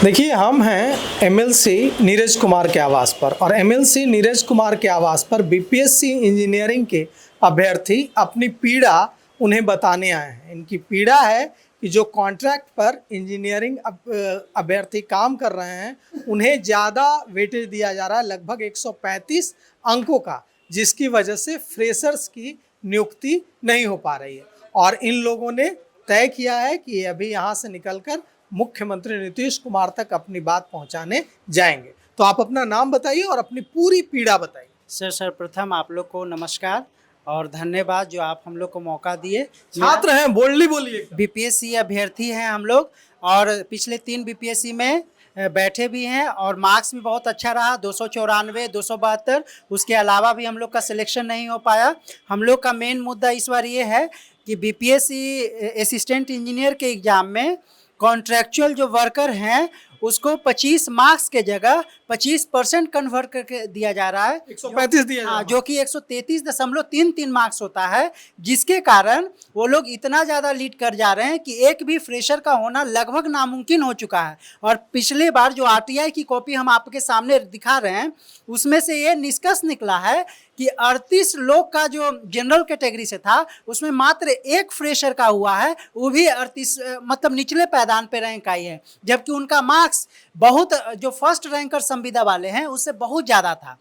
देखिए, हम हैं एमएलसी नीरज कुमार के आवास पर और एमएलसी नीरज कुमार के आवास पर बीपीएससी इंजीनियरिंग के अभ्यर्थी अपनी पीड़ा उन्हें बताने आए हैं। इनकी पीड़ा है कि जो कॉन्ट्रैक्ट पर इंजीनियरिंग अभ्यर्थी काम कर रहे हैं उन्हें ज़्यादा वेटेज दिया जा रहा है, लगभग 135 अंकों का, जिसकी वजह से फ्रेशर्स की नियुक्ति नहीं हो पा रही है। और इन लोगों ने तय किया है कि अभी यहाँ से निकलकर मुख्यमंत्री नीतीश कुमार तक अपनी बात पहुंचाने जाएंगे। तो आप अपना नाम बताइए और अपनी पूरी पीड़ा बताइए। सर सर्वप्रथम आप लोग को नमस्कार और धन्यवाद जो आप हम लोग को मौका दिए। छात्र हैं, बोल्डली बोलिए। बीपीएससी अभ्यर्थी हैं हम लोग और पिछले 3 बीपीएससी में बैठे भी हैं और मार्क्स भी बहुत अच्छा रहा, 294, 272। उसके अलावा भी हम लोग का सिलेक्शन नहीं हो पाया। हम लोग का मेन मुद्दा इस बार ये है कि बीपीएससी असिस्टेंट इंजीनियर के एग्ज़ाम में कॉन्ट्रैक्चुअल जो वर्कर हैं उसको 25 मार्क्स के जगह 25% कन्वर्ट करके दिया जा रहा है, 135 दिया हाँ, जो कि 133.33 मार्क्स होता है, जिसके कारण वो लोग इतना ज़्यादा लीड कर जा रहे हैं कि एक भी फ्रेशर का होना लगभग नामुमकिन हो चुका है। और पिछले बार जो आरटीआई की कॉपी हम आपके सामने दिखा रहे हैं उसमें से ये निष्कर्ष निकला है कि 38 लोग का जो जनरल कैटेगरी से था उसमें मात्र एक फ्रेशर का हुआ है, वो भी 38 मतलब निचले पायदान पे रैंक आई है, जबकि उनका मार्क्स बहुत जो फर्स्ट रैंकर संविदा वाले हैं उससे बहुत ज़्यादा था।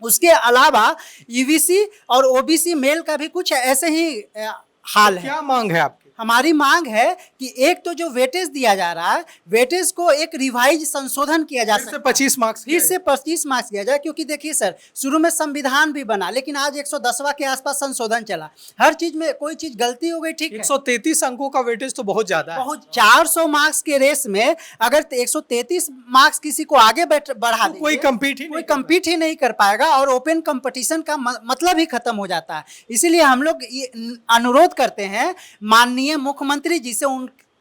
उसके अलावा ईवीसी और ओबीसी मेल का भी कुछ ऐसे ही हाल है। क्या मांग है आपकी? हमारी मांग है कि एक तो जो वेटेज दिया जा रहा है, वेटेज को एक रिवाइज संशोधन किया जा सकता है, 25 मार्क्स फिर से 25 मार्क्स दिया जाए। क्योंकि देखिए सर, शुरू में संविधान भी बना लेकिन आज 110वां के आसपास संशोधन चला, हर चीज में कोई चीज गलती हो गई, ठीक है। 133 अंकों का वेटेज तो बहुत ज्यादा है। बहुत 400 मार्क्स के रेस में अगर 133 मार्क्स किसी को आगे बढ़ा दे, कोई कम्पीट ही नहीं कर पाएगा और ओपन कंपटीशन का मतलब ही खत्म हो जाता है। इसीलिए हम लोग अनुरोध करते हैं माननीय मुख्यमंत्री जी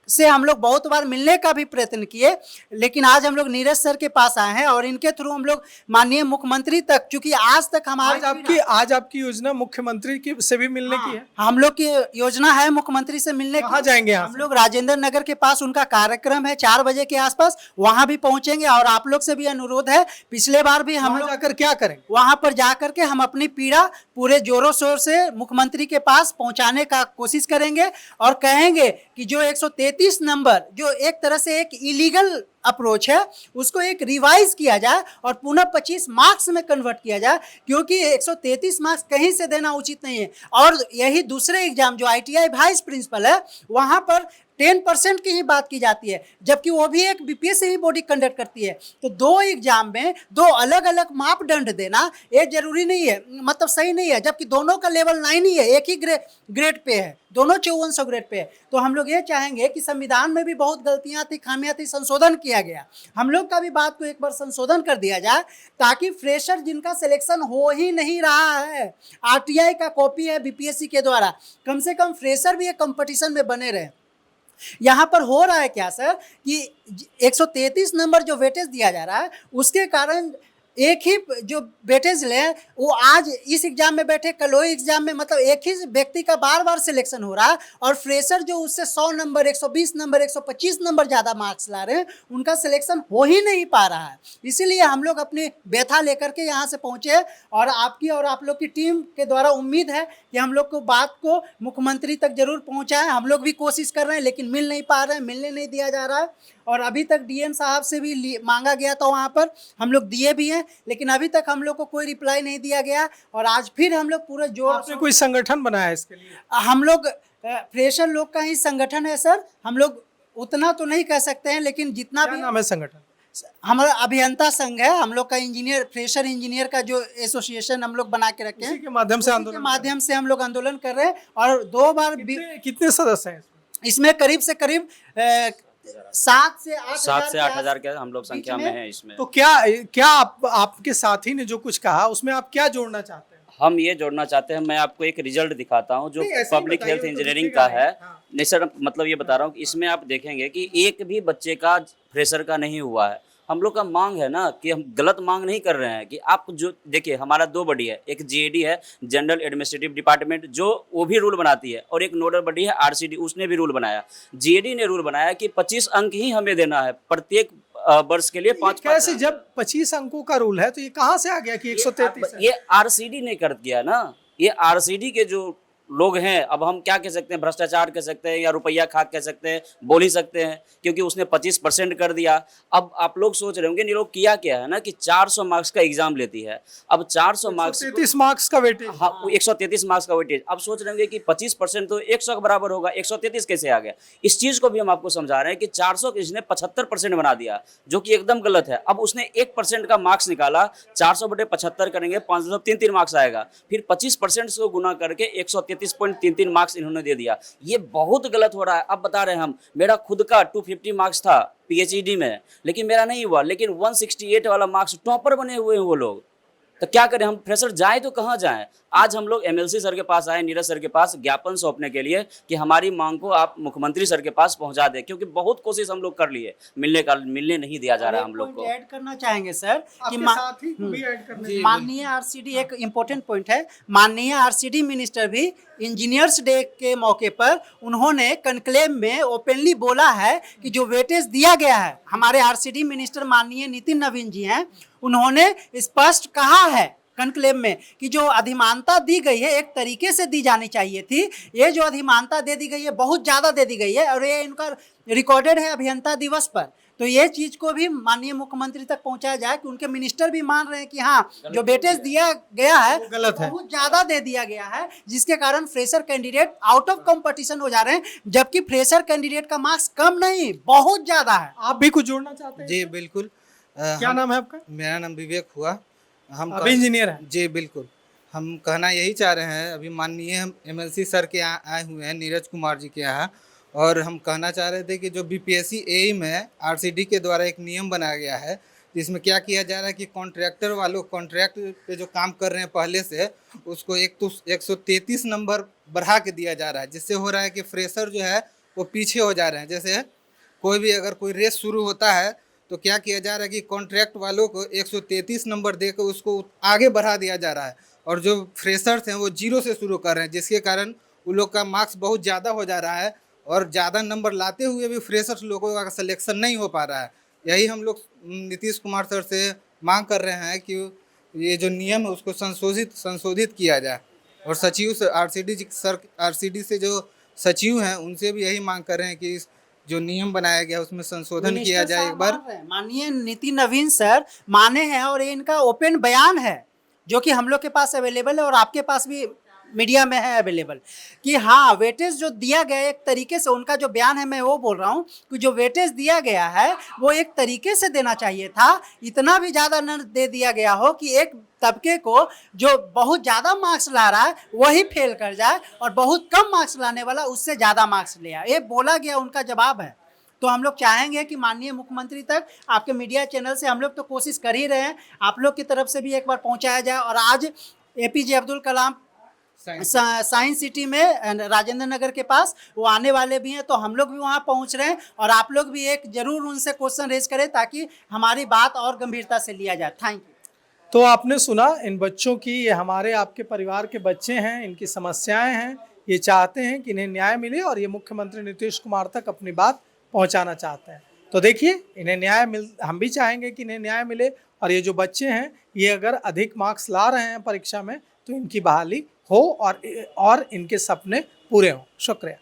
से हम लोग बहुत बार मिलने का भी प्रयत्न किए, लेकिन आज हम लोग नीरज सर के पास आए हैं और इनके थ्रू हम लोग माननीय मुख्यमंत्री तक, क्योंकि आज तक हमारे आज आपकी योजना मुख्यमंत्री की से भी मिलने की है। हम लोग की योजना है मुख्यमंत्री से मिलने की। कहाँ जाएंगे? हम लोग राजेंद्र नगर के पास उनका कार्यक्रम है 4 बजे के आसपास, वहां भी पहुंचेंगे। और आप लोग से भी अनुरोध है, पिछले बार भी हम लोग जाकर क्या करेंगे, वहां पर जाकर के हम अपनी पीड़ा पूरे जोरों शोर से मुख्यमंत्री के पास पहुंचाने का कोशिश करेंगे और कहेंगे कि जो 133 नंबर जो एक तरह से एक इलीगल अप्रोच है उसको एक रिवाइज किया जाए और पुनः 25 मार्क्स में कन्वर्ट किया जाए, क्योंकि 133 मार्क्स कहीं से देना उचित नहीं है। और यही दूसरे एग्जाम जो आईटीआई वाइस प्रिंसिपल है वहां पर 10% की ही बात की जाती है, जबकि वो भी एक बीपीएससी ही बॉडी कंडक्ट करती है। तो 2 एग्जाम में 2 अलग अलग मापदंड देना ये जरूरी नहीं है, मतलब सही नहीं है, जबकि दोनों का लेवल 9 ही है, एक ही ग्रेड पे है, दोनों 5400 ग्रेड पे है। तो हम लोग ये चाहेंगे कि संविधान में भी बहुत गलतियां थी, खामियां थी, संशोधन किया गया, हम लोग का भी बात को एक बार संशोधन कर दिया जाए ताकि फ्रेशर जिनका सिलेक्शन हो ही नहीं रहा है, आरटीआई का कॉपी है बीपीएससी के द्वारा, कम से कम फ्रेशर भी एक कंपटीशन में बने रहे। यहाँ पर हो रहा है क्या सर कि 133 नंबर जो वेटेज दिया जा रहा है उसके कारण एक ही जो वेटेज ले वो आज इस एग्जाम में बैठे कल वो एग्जाम में, मतलब एक ही व्यक्ति का बार बार सिलेक्शन हो रहा है और फ्रेशर जो उससे 100 नंबर 120 नंबर 125 नंबर ज़्यादा मार्क्स ला रहे हैं उनका सिलेक्शन हो ही नहीं पा रहा है। इसीलिए हम लोग अपनी व्यथा लेकर के यहाँ से पहुँचे और आपकी और आप लोग की टीम के द्वारा उम्मीद है कि हम लोग को बात को मुख्यमंत्री तक जरूर पहुँचाएं। हम लोग भी कोशिश कर रहे हैं लेकिन मिल नहीं पा रहे हैं, मिलने नहीं दिया जा रहा है। और अभी तक डीएम साहब से भी मांगा गया था, वहाँ पर हम लोग दिए भी हैं, लेकिन अभी तक हम लोग को कोई रिप्लाई नहीं दिया गया। और आज फिर हम लोग पूरा जोर, आपने कोई संगठन बनाया है इसके लिए? हम लोग फ्रेशर लोग का ही संगठन है सर, हम लोग उतना तो नहीं कह सकते हैं लेकिन जितना भी। नाम है संगठन? हमारा अभियंता संघ है, हम लोग का इंजीनियर फ्रेशर इंजीनियर का जो एसोसिएशन हम लोग बना के रखे हैं, के माध्यम से हम लोग आंदोलन कर रहे हैं। और 2 बार कितने सदस्य हैं इसमें? करीब से करीब 7 से 8 हजार के हम लोग संख्या में हैं इसमें। तो क्या आपके साथी ने जो कुछ कहा उसमें आप क्या जोड़ना चाहते हैं? हम ये जोड़ना चाहते हैं, मैं आपको एक रिजल्ट दिखाता हूँ जो पब्लिक हेल्थ इंजीनियरिंग का है। नहीं सर, मतलब ये बता रहा हूँ कि इसमें आप देखेंगे कि एक भी बच्चे का फ्रेशर का नहीं हुआ है। हम लोग का मांग है ना कि हम गलत मांग नहीं कर रहे हैं कि आप जो देखिए हमारा 2 बॉडी है, एक जीएडी है जनरल एडमिनिस्ट्रेटिव डिपार्टमेंट जो वो भी रूल बनाती है और एक नोडल बॉडी है आरसीडी, उसने भी रूल बनाया। जीएडी ने रूल बनाया कि 25 अंक ही हमें देना है प्रत्येक वर्ष के लिए 5 कैसे, जब 25 अंकों का रूल है तो ये कहाँ से आ गया कि 133 है? ये आरसीडी ने कर दिया ना, ये आरसीडी के जो लोग हैं, अब हम क्या कह सकते हैं, भ्रष्टाचार कह सकते हैं या रुपया खाक कह सकते हैं, बोल ही सकते हैं, क्योंकि उसने 25% कर दिया। अब आप लोग सोच रहे होंगे ये लोग किया क्या है ना, कि 400 मार्क्स का एग्जाम लेती है, अब 400 मार्क्स 133 मार्क्स का वेटेज। हाँ, 133 मार्क्स का वेटेज। अब सोच रहे होंगे कि 25% तो 100 के बराबर होगा, 133 कैसे आ गया? इस चीज को भी हम आपको समझा रहे हैं कि 400 के इसने 75% बना दिया, जो कि एकदम गलत है। अब उसने 1% का मार्क्स निकाला, 400/75 करेंगे, 5.33 मार्क्स आएगा, फिर 25% को गुना करके 133.33 मार्क्स इन्होंने दे दिया। ये बहुत गलत हो रहा है। अब बता रहे हैं हम, मेरा खुद का 250 मार्क्स था पीएचडी में, लेकिन मेरा नहीं हुआ, लेकिन 168 वाला मार्क्स, टॉपर बने हुए हैं वो लोग। तो क्या करें हम, फ्रेशर जाए तो कहाँ जाएं? आज हम लोग एमएलसी सर के पास आए, नीरज सर के पास, ज्ञापन सौंपने के लिए कि हमारी मांग को आप मुख्यमंत्री सर के पास पहुंचा दें, क्योंकि बहुत कोशिश हम लोग कर लिए, मिलने नहीं दिया जा रहा है हम लोग को। ऐड करना चाहेंगे सर कि साथी को भी ऐड करने माननीय आरसीडी, एक इम्पोर्टेंट पॉइंट है, माननीय आरसीडी मिनिस्टर भी इंजीनियर्स डे के मौके पर उन्होंने कनक्लेव में ओपनली बोला है कि जो वेटेज दिया गया है, हमारे आरसीडी मिनिस्टर माननीय नितिन नवीन जी हैं, उन्होंने स्पष्ट कहा है कनक्लेव में कि जो अधिमानता दी गई है एक तरीके से दी जानी चाहिए थी। ये जो अधिमानता दे दी गई है बहुत ज़्यादा दे दी गई है, और ये इनका रिकॉर्डेड है अभियंता दिवस पर। तो ये चीज़ को भी माननीय मुख्यमंत्री तक पहुंचाया जाए कि उनके मिनिस्टर भी मान रहे हैं कि हाँ, जो वेटेज दिया गया है गलत है, बहुत ज़्यादा दे दिया गया है, जिसके कारण fresher candidate out of competition हो जा रहे हैं, जबकि फ्रेशर कैंडिडेट का मार्क्स कम नहीं, बहुत ज़्यादा है। आप भी कुछ जोड़ना चाहते हैं? जी बिल्कुल। क्या नाम है आपका? मेरा नाम विवेक हुआ। हम अभी इंजीनियर हैं? जी बिल्कुल। हम कहना यही चाह रहे हैं, अभी माननीय हम एमएलसी सर के यहाँ आए हुए हैं, नीरज कुमार जी के यहाँ, और हम कहना चाह रहे थे कि जो बीपीएससी एई में आरसीडी के द्वारा एक नियम बनाया गया है, जिसमें क्या किया जा रहा है कि कॉन्ट्रैक्टर वालों, कॉन्ट्रैक्ट पे जो काम कर रहे हैं पहले से, उसको 133 नंबर बढ़ा के दिया जा रहा है, जिससे हो रहा है कि फ्रेशर जो है वो पीछे हो जा रहे हैं। जैसे कोई भी अगर कोई रेस शुरू होता है तो क्या किया जा रहा है कि कॉन्ट्रैक्ट वालों को 133 नंबर देकर उसको आगे बढ़ा दिया जा रहा है, और जो फ्रेशर्स हैं वो 0 से शुरू कर रहे हैं, जिसके कारण उन लोग का मार्क्स बहुत ज़्यादा हो जा रहा है, और ज़्यादा नंबर लाते हुए भी फ्रेशर्स लोगों का सिलेक्शन नहीं हो पा रहा है। यही हम लोग नीतीश कुमार सर से मांग कर रहे हैं कि ये जो नियम है उसको संशोधित किया जाए, और सचिव से आरसीडी से जो सचिव हैं उनसे भी यही मांग कर रहे हैं कि जो नियम बनाया गया उसमें संशोधन किया जाए एक बार। माननीय नितिन नवीन सर माने हैं, और ये इनका ओपन बयान है जो कि हम लोग के पास अवेलेबल है और आपके पास भी मीडिया में है अवेलेबल, कि हाँ वेटेज जो दिया गया है एक तरीके से, उनका जो बयान है मैं वो बोल रहा हूँ कि जो वेटेज दिया गया है वो एक तरीके से देना चाहिए था, इतना भी ज़्यादा न दे दिया गया हो कि एक तबके को जो बहुत ज़्यादा मार्क्स ला रहा है वही फेल कर जाए, और बहुत कम मार्क्स लाने वाला उससे ज़्यादा मार्क्स ले आए। ये बोला गया, उनका जवाब है। तो हम लोग चाहेंगे कि माननीय मुख्यमंत्री तक आपके मीडिया चैनल से हम लोग तो कोशिश कर ही रहे हैं, आप लोग की तरफ से भी एक बार पहुँचाया जाए। और आज APJ Abdul Kalam science city में राजेंद्र नगर के पास वो आने वाले भी हैं, तो हम लोग भी वहाँ पहुँच रहे हैं, और आप लोग भी एक ज़रूर उनसे क्वेश्चन रेज करें ताकि हमारी बात और गंभीरता से लिया जाए। Thank you. तो आपने सुना इन बच्चों की, ये हमारे आपके परिवार के बच्चे हैं, इनकी समस्याएं हैं, ये चाहते हैं कि इन्हें न्याय मिले, और ये मुख्यमंत्री नीतीश कुमार तक अपनी बात पहुंचाना चाहते हैं। तो देखिए, इन्हें न्याय हम भी चाहेंगे कि इन्हें न्याय मिले, और ये जो बच्चे हैं ये अगर अधिक मार्क्स ला रहे हैं परीक्षा में तो इनकी बहाली हो और इनके सपने पूरे हों। शुक्रिया।